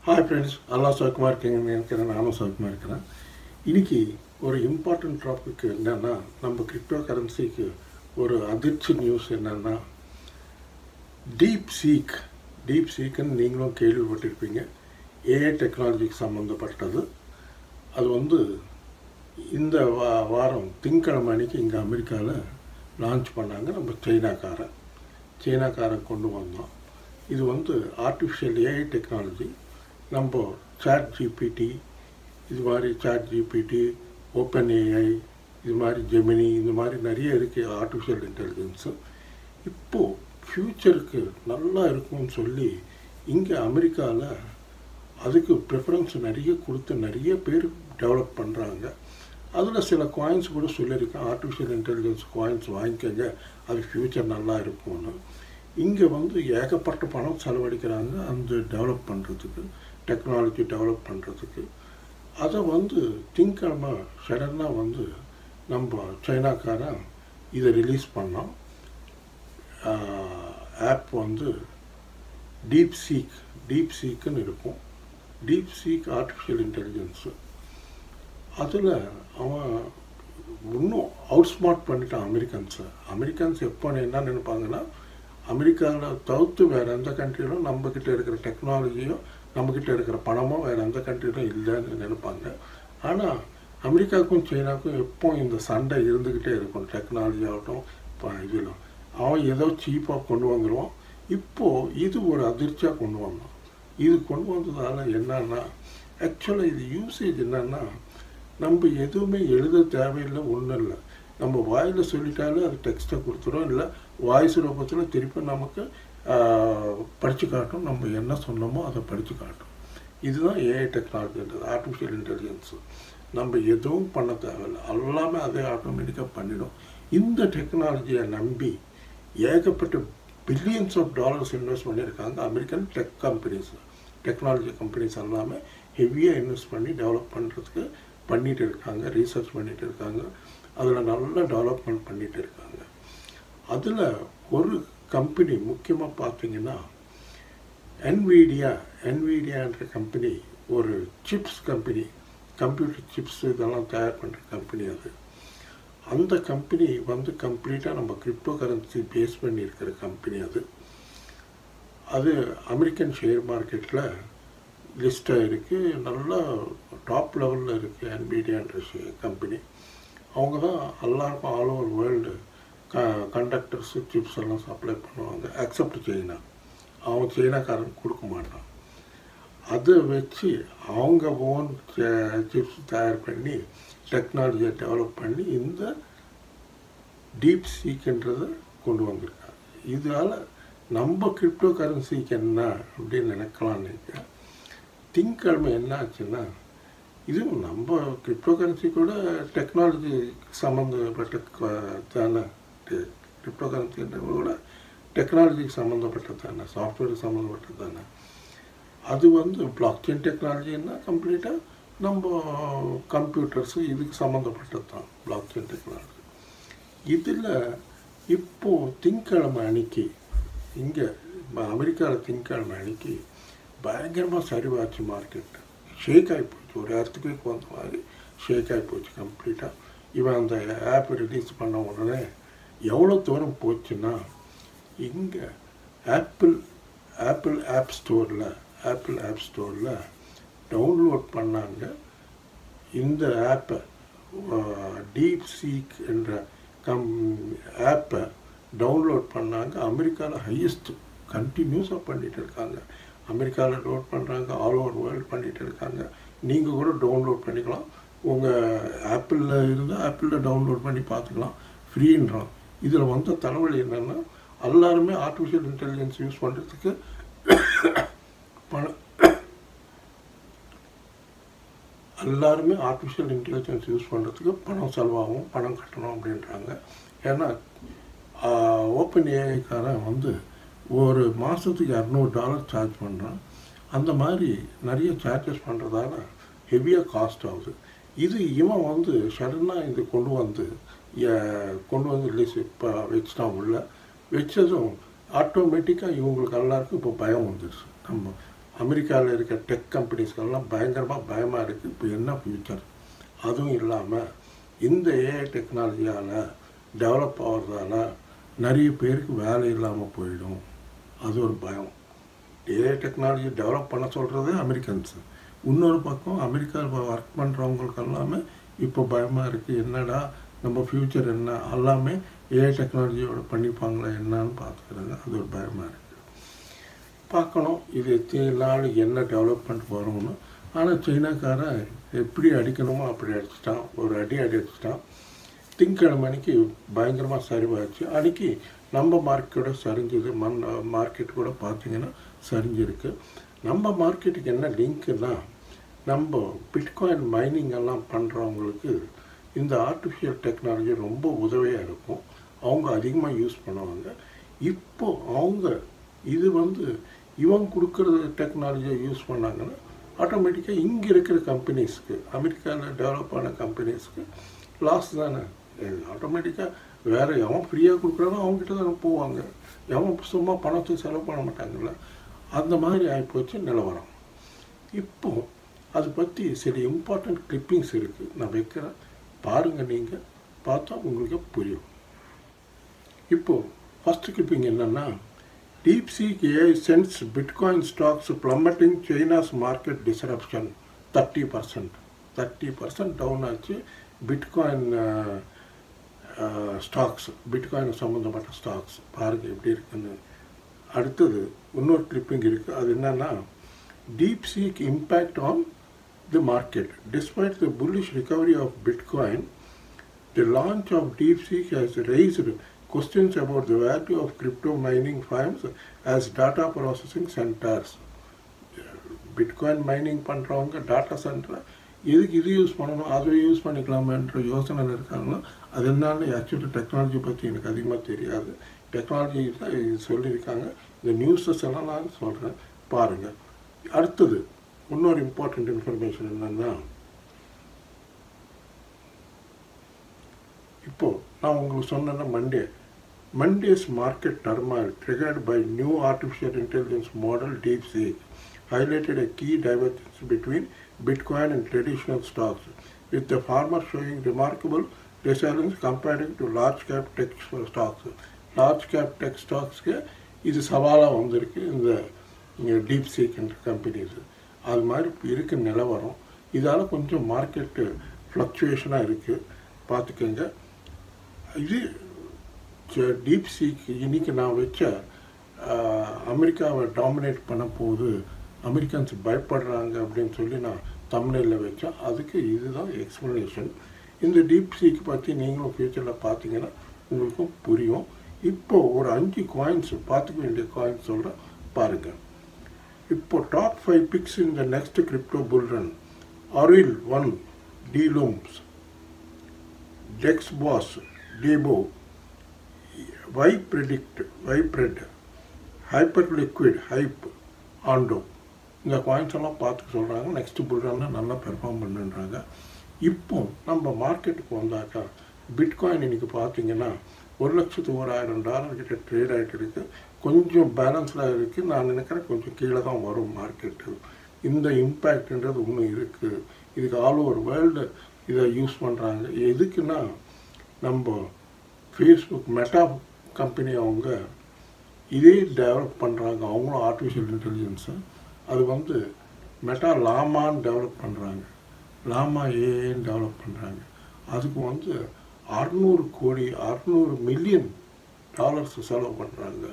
Hi friends, நல்லா சௌக்கமாக இருக்கீங்கன்னு நினைக்கிறேன். நானும் சௌக்கமாக இருக்கிறேன். இன்றைக்கி ஒரு இம்பார்ட்டண்ட் டாபிக் என்னென்னா, நம்ம கிரிப்டோ கரன்சிக்கு ஒரு அதிர்ச்சி நியூஸ் என்னென்னா, டீப் சீக்குன்னு நீங்களும் கேள்விப்பட்டிருப்பீங்க. ஏஐ டெக்னாலஜிக்கு சம்மந்தப்பட்டது. அது இந்த வாரம் திங்கட்கிழமை அன்றைக்கி இங்கே அமெரிக்காவில் லான்ச் பண்ணாங்க. நம்ம சைனாக்காரன் கொண்டு வந்தோம். இது ஆர்டிஃபிஷியல் ஏஐ டெக்னாலஜி. நம்ம சாட் ஜிபிடி, இது மாதிரி சாட் ஜிபிடி, ஓப்பன் ஏஐ, இது மாதிரி ஜெமினி, இந்த மாதிரி நிறைய இருக்குது ஆர்டிஃபிஷியல் இன்டெலிஜென்ஸு. இப்போது ஃப்யூச்சருக்கு நல்லா இருக்கும்னு சொல்லி இங்கே அமெரிக்காவில் அதுக்கு ப்ரிஃபரன்ஸ் நிறைய கொடுத்து நிறைய பேர் டெவலப் பண்ணுறாங்க. அதில் சில காயின்ஸ் கூட சொல்லியிருக்கேன், ஆர்டிஃபிஷியல் இன்டெலிஜென்ஸ் காயின்ஸ் வாங்கிக்கோங்க, அது ஃப்யூச்சர் நல்லா இருக்கும்னு. இங்கே ஏகப்பட்ட பணம் செலவழிக்கிறாங்க அந்த டெவலப் பண்ணுறதுக்கு, டெக்னாலஜி டெவலப் பண்ணுறதுக்கு. அதை திங்கக்கிழமை சடனாக நம்ம சைனாக்காரன் இதை ரிலீஸ் பண்ணோம். ஆப் டீப் சீக்குன்னு இருக்கும். DeepSeek artificial intelligence. அதில் அவன் இன்னும் அவுட் ஸ்மார்ட் பண்ணிட்டான் அமெரிக்கன்ஸ் எப்போ என்ன நினைப்பாங்கன்னா, அமெரிக்காவில் தவிர்த்து வேறு எந்த கண்ட்ரியிலும் நம்மக்கிட்ட இருக்கிற டெக்னாலஜியோ நம்மக்கிட்ட இருக்கிற பணமோ வேறு எந்த கண்ட்ரியிலும் இல்லைன்னு நினைப்பாங்க. ஆனால் அமெரிக்காவுக்கும் சைனாவுக்கும் எப்போ இந்த சண்டை இருந்துக்கிட்டே இருக்கும். டெக்னாலஜி ஆகட்டும், இப்போ இதில் அவன் ஏதோ சீப்பாக கொண்டு வந்துடுவான். இப்போது இது ஒரு அதிர்ச்சியாக கொண்டு வந்தான். இது கொண்டு வந்ததால் என்னன்னா, ஆக்சுவலாக இது யூசேஜ் என்னன்னா, நம்ம எதுவுமே எழுத தேவையில்லை, ஒன்றும் இல்லை. நம்ம வாயில் சொல்லிட்டாலே அது டெக்ஸ்ட்டை கொடுத்துரும், இல்லை வாய்ஸ் ரூபத்தில் திருப்பி நமக்கு படித்து காட்டும். நம்ம என்ன சொன்னோமோ அதை படித்து காட்டும். இதுதான் ஏஐ டெக்னாலஜின்றது, ஆர்டிஃபிஷியல் இன்டெலிஜென்ஸு. நம்ம எதுவும் பண்ண தேவையில்லை, எல்லாமே அதே ஆட்டோமேட்டிக்காக பண்ணிடும். இந்த டெக்னாலஜியை நம்பி ஏகப்பட்ட பில்லியன்ஸ் ஆஃப் டாலர்ஸ் இன்வெஸ்ட் பண்ணியிருக்காங்க அமெரிக்கன் டெக்னாலஜி கம்பெனிஸ் எல்லாமே ஹெவியாக இன்வெஸ்ட் பண்ணி டெவலப் பண்ணுறதுக்கு பண்ணிகிட்டு இருக்காங்க, ரீசர்ச் பண்ணிகிட்டு இருக்காங்க. அதில் நல்ல டெவலப்மெண்ட் பண்ணிகிட்டு இருக்காங்க. அதில் ஒரு கம்பெனி முக்கியமாக பார்த்தீங்கன்னா என்விடியான்ற கம்பெனி, ஒரு சிப்ஸ் கம்பெனி, கம்ப்யூட்டர் சிப்ஸ் இதெல்லாம் தயார் பண்ணுற கம்பெனி. அந்த கம்பெனி கம்ப்ளீட்டாக நம்ம கிரிப்டோ கரன்சி பேஸ் பண்ணி இருக்கிற கம்பெனி. அது அமெரிக்கன் ஷேர் மார்க்கெட்டில் லிஸ்ட்டாக இருக்குது, நல்லா டாப் லெவலில் இருக்குது என்விடியான்ற கம்பெனி. அவங்க தான் எல்லாருக்கும் ஆல் ஓவர் வேர்ல்டு கண்டக்டர்ஸு சிப்ஸ் எல்லாம் சப்ளை பண்ணுவாங்க, எக்ஸப்ட் சைனா. அவன் சைனாக்காரன் கொடுக்க மாட்டான். அதை வச்சு அவங்க ஓன் சிப்ஸ் தயார் பண்ணி டெக்னாலஜியை டெவலப் பண்ணி இந்த டீப் சீக்குன்றதை கொண்டு வந்திருக்காங்க. இதனால் நம்ம கிரிப்டோ கரன்சிக்கு என்ன அப்படின்னு நினைக்கலான்னு நினைக்கிறேன். திங்கக்கிழமை என்ன ஆச்சுன்னா, இதுவும் நம்ம கிரிப்டோ கரன்சி கூட டெக்னாலஜி சம்மந்தப்பட்ட தானே. கிரிப்டோ கரன்சின்ற கூட டெக்னாலஜிக்கு சம்மந்தப்பட்டது தானே, சாஃப்ட்வேருக்கு சம்மந்தப்பட்டது தானே. அது பிளாக் செயின் டெக்னாலஜின்னா கம்ப்ளீட்டாக நம்ம கம்ப்யூட்டர்ஸு இதுக்கு சம்மந்தப்பட்டது தான் பிளாக் செயின் டெக்னாலஜி. இதில் இப்போது திங்கக்கிழமை அன்னைக்கு இங்கே அமெரிக்காவில் திங்கக்கிழமை அன்னைக்கு பயங்கரமாக சரிவாச்சு மார்க்கெட். ஷேக் ஆகி போச்சு, ஒரு எர்த்குவேக் வந்த மாதிரி ஷேக் ஆகி போச்சு கம்ப்ளீட்டாக. இவன் அந்த ஆப் ரிலீஸ் பண்ண உடனே எவ்வளோ தூரம் போச்சுன்னா, இங்கே ஆப்பிள் ஆப் ஸ்டோரில் டவுன்லோட் பண்ணாங்க இந்த ஆப்பை. டீப் சீக் என்ற ஆப்பை டவுன்லோட் பண்ணாங்க. அமெரிக்காவில் ஹையஸ்ட் கண்டினியூஸாக பண்ணிகிட்டு இருக்காங்க. அமெரிக்காவில் டவுன்லோட் பண்ணுறாங்க, ஆல் ஓவர் வேர்ல்டு பண்ணிகிட்டு இருக்காங்க. நீங்கள் கூட டவுன்லோட் பண்ணிக்கலாம். உங்கள் ஆப்பிளில் இருந்தால் ஆப்பிளில் டவுன்லோட் பண்ணி பார்த்துக்கலாம், ஃப்ரீன்றான். இதில் தலைவலி என்னென்னா, எல்லாருமே ஆர்டிஃபிஷியல் இன்டெலிஜென்ஸ் யூஸ் பண்ணுறதுக்கு பணம் செலவாகும், பணம் கட்டணும் அப்படின்றாங்க. ஏன்னா ஓப்பன் ஏஐக்காரன் ஒரு மாதத்துக்கு $200 சார்ஜ் பண்ணுறான். அந்த மாதிரி நிறைய சார்ஜஸ் பண்ணுறதால ஹெவியாக காஸ்ட் ஆகுது. இது இவன் சடனாக இது கொண்டு வந்து ரிலீஸ் இப்போ வச்சுட்டான். உள்ள வச்சதும் ஆட்டோமேட்டிக்காக இவங்களுக்கு எல்லாருக்கும் இப்போ பயம் வந்துடுச்சு. நம்ம அமெரிக்காவில் இருக்க டெக் கம்பெனிஸ்கெல்லாம் பயமாக இருக்குது. இப்போ என்ன ஃப்யூச்சர்? அதுவும் இல்லாமல் இந்த ஏஐ டெக்னாலஜியால் டெவலப் ஆகிறதால நிறைய பேருக்கு வேலை இல்லாமல் போயிடும். அது ஒரு பயம். ஏஐ டெக்னாலஜி டெவலப் பண்ண சொல்கிறது அமெரிக்கன்ஸு. இன்னொரு பக்கம் அமெரிக்காவில் ஒர்க் பண்ணுறவங்களுக்கு எல்லாமே இப்போ பயமாக இருக்குது. என்னடா நம்ம ஃப்யூச்சர் என்ன, எல்லாமே ஏஐ டெக்னாலஜியோட பண்ணிப்பாங்களா என்னன்னு பார்த்துக்கிறாங்க. அது ஒரு பயமாக இருக்குது. பார்க்கணும் இது எத்தனை நாள் என்ன டெவலப்மெண்ட் வரும்னு. ஆனால் சைனாக்காரன் எப்படி அடிக்கணுமோ அப்படி அடிச்சிட்டான். ஒரு அடி அடிச்சிட்டான். திங்கக்கிழமை அன்னைக்கு பயங்கரமாக சரிவாச்சு. அன்றைக்கி நம்ம மார்க்கெட்டோட சரிஞ்சுது. மார்க்கெட் கூட பார்த்திங்கன்னா சரிஞ்சிருக்கு. நம்ம மார்க்கெட்டுக்கு என்ன லிங்க்குன்னா, நம்ம பிட்காயின் மைனிங் எல்லாம் பண்ணுறவங்களுக்கு இந்த ஆர்டிஃபிஷியல் டெக்னாலஜி ரொம்ப உதவியாக இருக்கும். அவங்க அதிகமாக யூஸ் பண்ணுவாங்க. இப்போது அவங்க இது இவங்க கொடுக்குற டெக்னாலஜியை யூஸ் பண்ணாங்கன்னா ஆட்டோமேட்டிக்காக இங்கே இருக்கிற கம்பெனிஸ்க்கு, அமெரிக்காவில் டெவலப் ஆன கம்பெனிஸ்க்கு லாஸ் தானே. ஆட்டோமேட்டிக்காக வேறு எவன் ஃப்ரீயாக கொடுக்குறானோ அவங்ககிட்ட தானே போவாங்க. எவன் சும்மா பணத்தை செலவு பண்ண மாட்டாங்கல்ல. அந்த மாதிரி ஆகிப்போச்சு நிலவரம். இப்போது அதை பற்றி சில இம்பார்ட்டண்ட் கிளிப்பிங்ஸ் இருக்குது, நான் வைக்கிறேன். பாருங்கள், நீங்கள் பார்த்தா உங்களுக்கு புரியும். இப்போது ஃபஸ்ட்டு கிளிப்பிங் என்னென்னா, DeepSeek AI sends Bitcoin stocks plummeting China's market disruption 30%. 30% down ஆச்சு பிட்காயின் ஸ்டாக்ஸ், பிட்காயின் சம்மந்தப்பட்ட ஸ்டாக்ஸ். பாருங்கள் எப்படி இருக்குன்னு. அடுத்தது இன்னொரு கிளிப்பிங் இருக்குது. அது என்னென்னா, DeepSeek impact on the market. Despite the bullish recovery of Bitcoin, the launch of DeepSeek has raised questions about the value of crypto mining firms as data processing centers. Bitcoin mining பண்ணுறவங்க data சென்டரை எதுக்கு இது use பண்ணணும், அதை use பண்ணிக்கலாமன்ற யோசனை இருக்காங்கன்னா, அது என்னன்னு ஆக்சுவலி டெக்னாலஜி பற்றி எனக்கு அதிகமாக தெரியாது. டெக்னாலஜி தான் இது சொல்லியிருக்காங்க. இந்த நியூஸஸ் எல்லாம் நான் சொல்கிறேன், பாருங்கள். அடுத்தது இன்னொரு இம்பார்ட்டண்ட் இன்ஃபர்மேஷன் என்னென்னா, இப்போது நான் உங்களுக்கு சொன்னேன்னா Monday's market turmoil triggered by new artificial intelligence model DeepSeek highlighted a key divergence between Bitcoin and traditional stocks, with the former showing remarkable resilience compared to large cap tech stocks. Large cap tech stocks இது சவாலாக வந்திருக்கு இந்த DeepSeek என்ற companies. அது மாதிரி இருக்க நிலவரம். இதால் கொஞ்சம் மார்க்கெட்டு ஃப்ளக்சுவேஷனாக இருக்குது, பார்த்துக்கோங்க. இது DeepSeek இன்றைக்கி நான் வச்ச அமெரிக்காவை டாமினேட் பண்ண போது அமெரிக்கன்ஸ் பயப்படுறாங்க அப்படின்னு சொல்லி நான் தமிழில் வச்சேன். அதுக்கு இதுதான் எக்ஸ்ப்ளனேஷன். இந்த DeepSeek பற்றி நீங்களும் ஃப்யூச்சரில் பார்த்தீங்கன்னா உங்களுக்கும் புரியும். இப்போது ஒரு 5 காயின்ஸ் பார்த்துக்க வேண்டிய காயின்ஸ் சொல்கிறேன், பாருங்கள். இப்போது டாப் 5 பிக்ஸ் இந்த next crypto bull run: Aurel 1, D-Looms, DexBoss, Debo, Ypred, Hyperliquid, Hype, Ondo. இந்த காயின்ஸ் எல்லாம் பார்த்துக்க சொல்கிறாங்க. நெக்ஸ்ட் புல்ரன்னா நல்லா பெர்ஃபார்ம் பண்ணுன்றாங்க. இப்போ நம்ம மார்க்கெட்டுக்கு வந்தாக்கா பிட்காயின் இன்றைக்கி பார்த்தீங்கன்னா $1,01,000 கிட்ட ட்ரேட் ஆகிட்டு இருக்குது. கொஞ்சம் பேலன்ஸ்டாக இருக்குது. நான் நினைக்கிறேன் கொஞ்சம் கீழே தான் வரும் மார்க்கெட்டு. இந்த இம்பேக்ட்ன்றது இன்னும் இருக்குது. இதுக்கு ஆல் ஓவர் வேர்ல்டு இதை யூஸ் பண்ணுறாங்க. எதுக்குன்னா, நம்ம ஃபேஸ்புக் மெட்டா கம்பெனி அவங்க இதே டெவலப் பண்ணுறாங்க. அவங்களும் ஆர்டிஃபிஷியல் இன்டெலிஜென்ஸு. அது மெட்டா லாமான்னு டெவலப் பண்ணுறாங்க. லாமா ஏன்னு டெவலப் பண்ணுறாங்க. அதுக்கு $600 மில்லியன் செலவு பண்ணுறாங்க.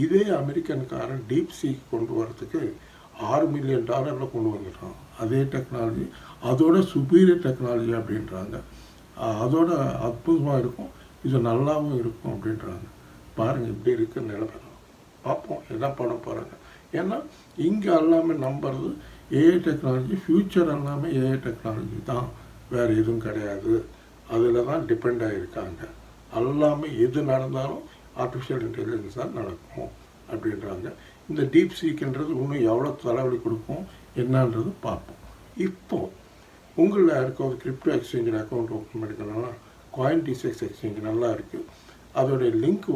இதே அமெரிக்கனுக்காரன் DeepSeek கொண்டு வரதுக்கு $6 மில்லியன் கொண்டு வந்துட்டான். அதே டெக்னாலஜி, அதோட சுப்பீரியர் டெக்னாலஜி அப்படின்றாங்க. அதோட அற்புதமாக இருக்கும், இது நல்லாவும் இருக்கும் அப்படின்றாங்க. பாருங்கள் இப்படி இருக்க நிலவரம். பார்ப்போம் என்ன பண்ண போகிறாங்க. ஏன்னா இங்கே எல்லாமே நம்புறது ஏஐ டெக்னாலஜி. ஃப்யூச்சர் எல்லாமே ஏஐ டெக்னாலஜி தான், வேறு எதுவும் கிடையாது. அதில் தான் டிபெண்ட் ஆகியிருக்காங்க. எல்லாமே எது நடந்தாலும் ஆர்டிஃபிஷியல் இன்டெலிஜென்ஸ் தான் நடக்கும் அப்படின்றாங்க. இந்த DeepSeekன்றது இன்னும் எவ்வளோ தலைவலி கொடுக்கும் என்னன்றது பார்ப்போம். இப்போது உங்களில் யாருக்காவது கிரிப்டோ எக்ஸ்சேஞ்சில் அக்கௌண்ட் ஓப்பன் பண்ணிக்கணும்னா CoinDesk எக்ஸ்சேஞ்ச் நல்லா இருக்குது. அதோடைய லிங்க்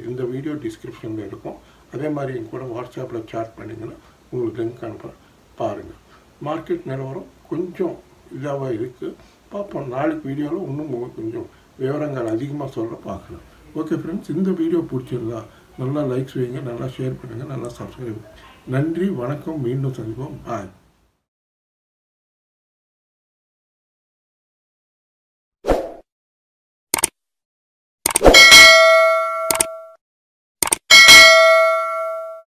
இந்த வீடியோ டிஸ்கிரிப்ஷனில் இருக்கும். அதே மாதிரி என் கூட வாட்ஸ்அப்பில் சாட் பண்ணிங்கன்னா உங்களுக்கு லிங்க் அனுப்புகிறேன், பாருங்கள். மார்க்கெட் நிலவரம் கொஞ்சம் இதாக இருக்குது, பார்ப்போம். நாளைக்கு வீடியோவில் இன்னும் கொஞ்சம் விவரங்கள் அதிகமாக சொல்ல பார்க்கலாம். ஓகே ஃப்ரெண்ட்ஸ், இந்த வீடியோ பிடிச்சிருந்தா நல்லா லைக்ஸ் வைங்க, நல்லா ஷேர் பண்ணுங்கள், நல்லா சப்ஸ்கிரைப். நன்றி, வணக்கம், மீண்டும் சந்திப்போம், பாய்.